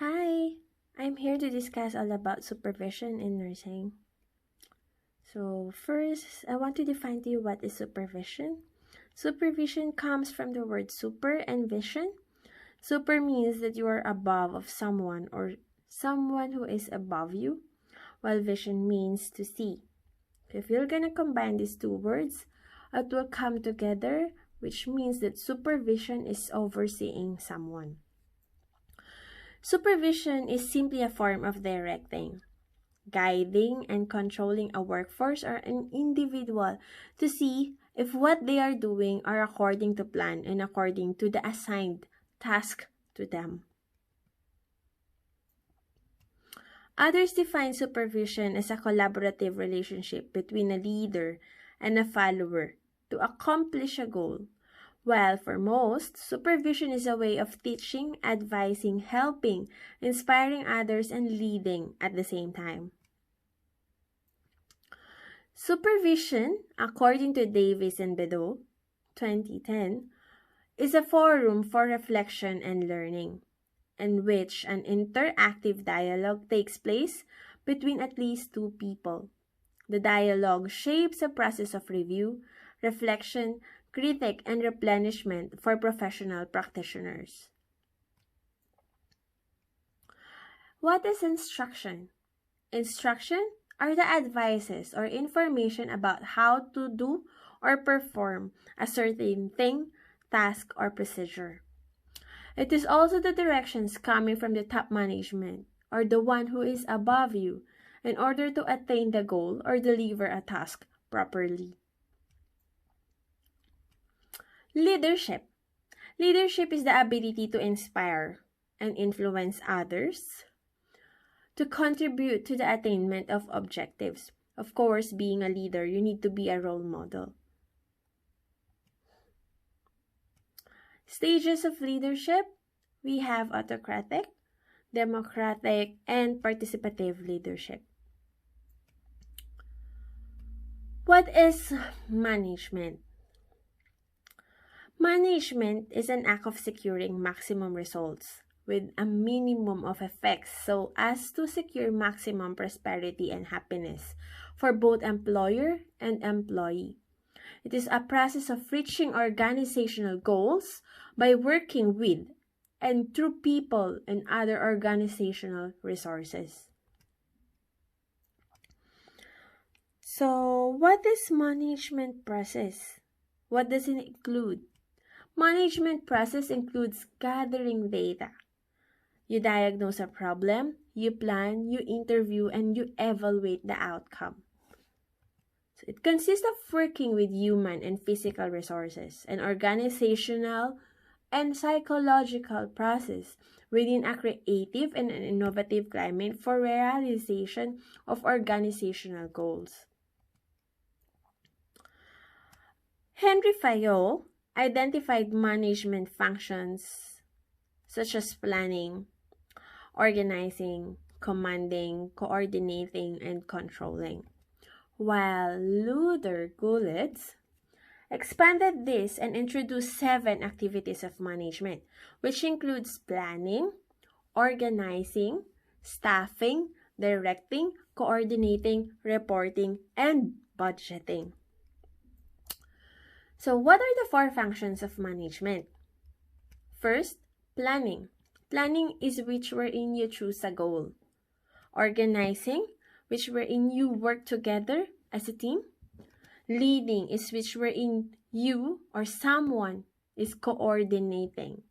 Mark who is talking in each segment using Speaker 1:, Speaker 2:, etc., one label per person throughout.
Speaker 1: Hi, I'm here to discuss all about supervision in nursing. So, first, I want to define to you what is supervision. Supervision comes from the word super and vision. Super means that you are above of someone or someone who is above you, while vision means to see. If you're going to combine these two words, it will come together, which means that supervision is overseeing someone. Supervision is simply a form of directing, guiding, and controlling a workforce or an individual to see if what they are doing are according to plan and according to the assigned task to them. Others define supervision as a collaborative relationship between a leader and a follower to accomplish a goal. While for most, supervision is a way of teaching, advising, helping, inspiring others, and leading at the same time. Supervision, according to Davis and Bedeau, 2010, is a forum for reflection and learning, in which an interactive dialogue takes place between at least two people. The dialogue shapes a process of review, reflection, critique, and replenishment for professional practitioners. What is instruction? Instruction are the advices or information about how to do or perform a certain thing, task, or procedure. It is also the directions coming from the top management or the one who is above you in order to attain the goal or deliver a task properly. Leadership. Leadership is the ability to inspire and influence others, to contribute to the attainment of objectives. Of course, being a leader, you need to be a role model. Stages of leadership, we have autocratic, democratic, and participative leadership. What is management? Management is an act of securing maximum results with a minimum of effects so as to secure maximum prosperity and happiness for both employer and employee. It is a process of reaching organizational goals by working with and through people and other organizational resources. So, what is management process? What does it include? Management process includes gathering data. You diagnose a problem, you plan, you interview, and you evaluate the outcome. So it consists of working with human and physical resources, an organizational and psychological process within a creative and an innovative climate for realization of organizational goals. Henry Fayol identified management functions such as planning, organizing, commanding, coordinating, and controlling, while Luther Gullitz expanded this and introduced 7 activities of management, which includes planning, organizing, staffing, directing, coordinating, reporting, and budgeting. So, what are the 4 functions of management? First, planning. Planning is which wherein you choose a goal. Organizing, which wherein you work together as a team. Leading is which wherein you or someone is coordinating.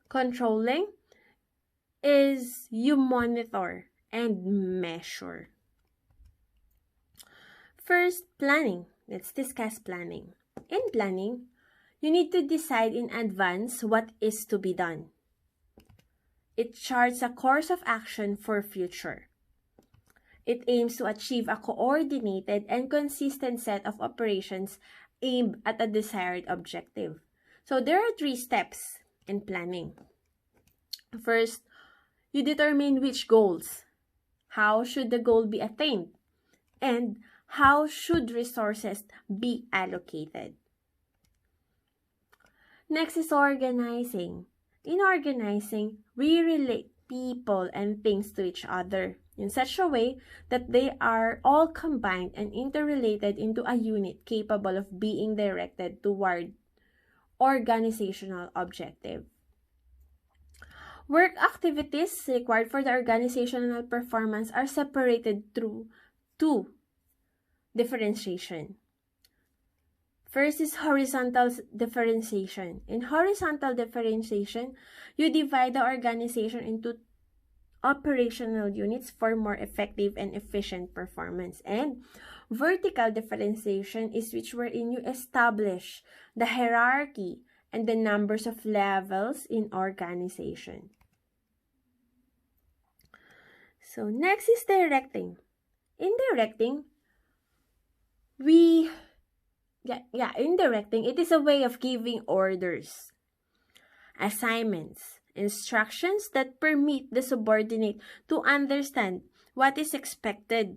Speaker 1: Controlling is you monitor and measure. First, planning. Let's discuss planning. In planning, you need to decide in advance what is to be done. It charts a course of action for future. It aims to achieve a coordinated and consistent set of operations aimed at a desired objective. So there are 3 steps in planning. First, you determine which goals. How should the goal be attained? And how should resources be allocated? Next is organizing. In organizing, we relate people and things to each other in such a way that they are all combined and interrelated into a unit capable of being directed toward organizational objective. Work activities required for the organizational performance are separated through two differentiation. First is horizontal differentiation. In horizontal differentiation, you divide the organization into operational units for more effective and efficient performance. And vertical differentiation is wherein you establish the hierarchy and the numbers of levels in organization. So next is directing. In directing, in directing, it is a way of giving orders, assignments, instructions that permit the subordinate to understand what is expected,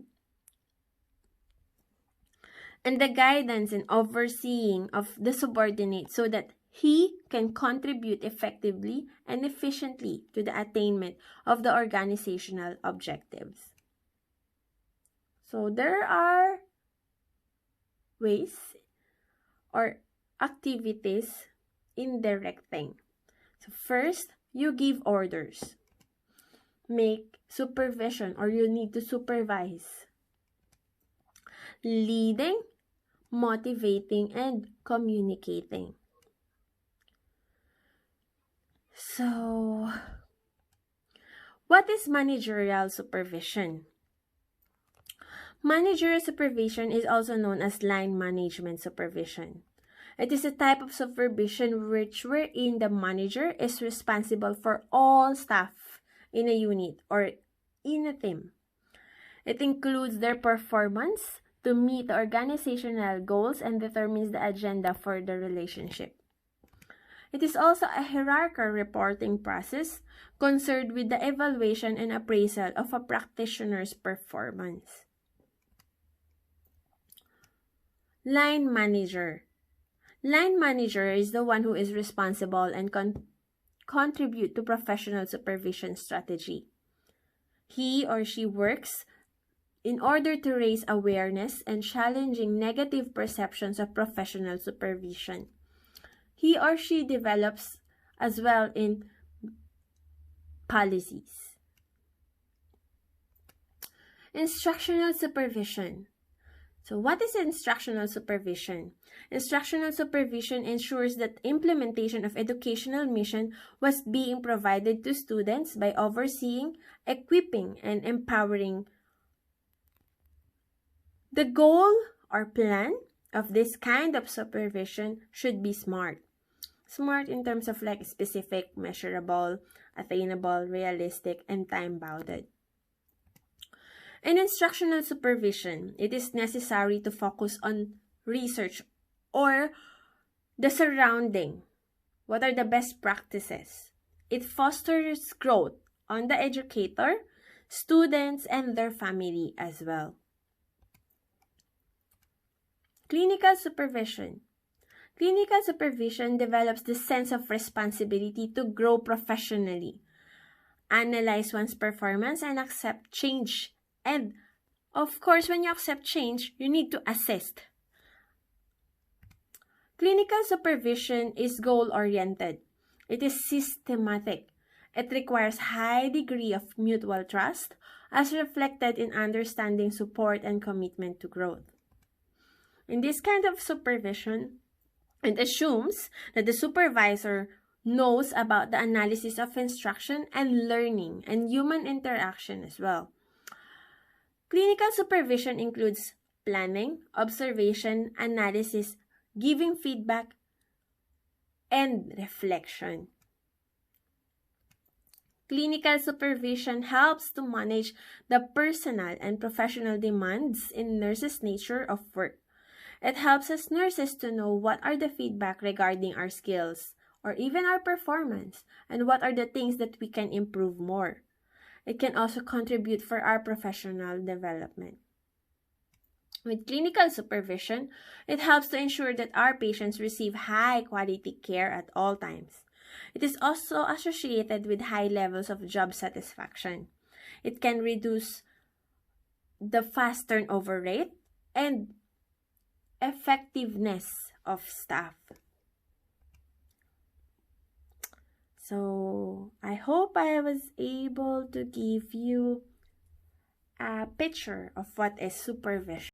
Speaker 1: and the guidance and overseeing of the subordinate so that he can contribute effectively and efficiently to the attainment of the organizational objectives. So there are ways or activities in directing. So first, you give orders. Make supervision, or you need to supervise. Leading, motivating, and communicating. So, what is managerial supervision? Managerial supervision is also known as line management supervision. It is a type of supervision wherein the manager is responsible for all staff in a unit or in a team. It includes their performance to meet the organizational goals and determines the agenda for the relationship. It is also a hierarchical reporting process concerned with the evaluation and appraisal of a practitioner's performance. Line manager. Line manager is the one who is responsible and contribute to professional supervision strategy. He or she works in order to raise awareness and challenging negative perceptions of professional supervision. He or she develops as well in policies. Instructional supervision. So what is instructional supervision? Instructional supervision ensures that implementation of educational mission was being provided to students by overseeing, equipping, and empowering. The goal or plan of this kind of supervision should be SMART. SMART in terms of like specific, measurable, attainable, realistic, and time-bounded. In instructional supervision, it is necessary to focus on research or the surrounding. What are the best practices? It fosters growth on the educator, students, and their family as well. Clinical supervision. Clinical supervision develops the sense of responsibility to grow professionally, analyze one's performance, and accept change. And, of course, when you accept change, you need to assist. Clinical supervision is goal-oriented. It is systematic. It requires high degree of mutual trust, as reflected in understanding, support, and commitment to growth. In this kind of supervision, it assumes that the supervisor knows about the analysis of instruction and learning and human interaction as well. Clinical supervision includes planning, observation, analysis, giving feedback, and reflection. Clinical supervision helps to manage the personal and professional demands in nurses' nature of work. It helps us nurses to know what are the feedback regarding our skills or even our performance and what are the things that we can improve more. It can also contribute for our professional development. With clinical supervision, it helps to ensure that our patients receive high-quality care at all times. It is also associated with high levels of job satisfaction. It can reduce the fast turnover rate and effectiveness of staff. So I hope I was able to give you a picture of what is supervision.